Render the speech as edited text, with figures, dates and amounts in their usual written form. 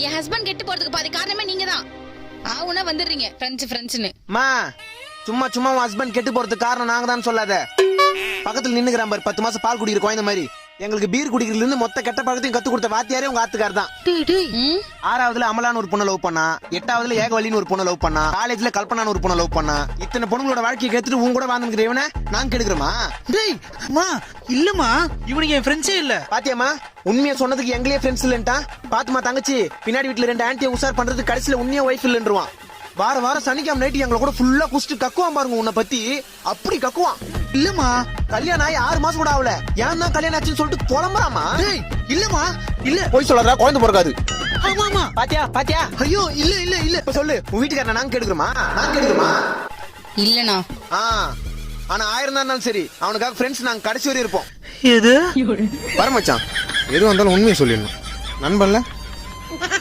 என் husband கெட்டு போறதுக்கு பாதி காரணமே நீங்க தான். ஆவுனா வந்துடுறீங்க ஃப்ரெண்ட்ஸ்னு. மா சும்மா சும்மா உன் ஹஸ்பண்ட் கெட்டு போறதுக்கு காரணம் நாங்க தான் சொல்லாத. பக்கத்துல நின்னுக்கிறான் பாரு 10 மாசம் பால் குடிக்கிற குழந்தை மாதிரி. எங்களுக்கு பீர் குடிக்கிறதுல இருந்து மொத்த கெட்ட பழக்கத்தையும் கத்து கொடுத்த வாத்தியாரே உங்க ஆத்துக்கார் தான். 6வதுல அமலான்னு ஒரு பொண்ணை லவ் பண்ணா, 8வதுல ஏகவல்லின்னு ஒரு பொண்ணை லவ் பண்ணா, காலேஜ்ல கல்பனான்னு ஒரு பொண்ணை லவ் பண்ணா. இத்தனை பொண்ணுங்களோட வாழ்க்கையை கேட்டுட்டு உங்க கூட வாழ்ந்துக்கிற இவனை நாங்க கெடுக்கிறோமா? டேய் அம்மா இல்லம்மா, இவனுக்கு என் ஃப்ரெண்ட்ஸே இல்ல. பாத்தியாமா உண்மையா சொன்னதுக்கு எங்களே ஃப்ரெண்ட்ஸ் இல்லன்ட்டான். பாத்துமா தங்கச்சி, பின்னாடி வீட்டுல 2 ஆன்ட்டியை உசார் பண்றது கடைசியில உண்மையா ஒய்ஃப் இல்லன்றுவான். வாரம் சனிக்கிழமை நைட்டு எங்களை கூட ஃபுல்லா குடிச்சிட்டு கக்குவான் பாருங்க. உன்னை பத்தி அப்படி கக்குவான். இல்லம்மா, கல்யாணம் ஆகி 6 மாசம் கூட ஆகல, ஏன் தான் கல்யாணம் ஆச்சுன்னு சொல்லிட்டு புலம்புறாமா? டேய் இல்லம்மா இல்ல. போய் சொல்லாதடா, குழந்தை பிறக்காது. ஆமாமா. பாத்தியா ஐயோ இல்ல இல்ல இல்ல. இப்ப சொல்லு, உன் வீட்டுக்காரன நாங்க கெடுக்கிறோமா? நாங்க கெடுக்கிறோமா? இல்லனா ஆனா 1000 தான் இருந்தாலும் சரி, அவனுக்காக ஃப்ரெண்ட்ஸ் நாங்க கடைசி வரை இருப்போம். எது வரமச்சான், எது வந்தாலும் உண்மையை சொல்லிடணும். நண்பன்ல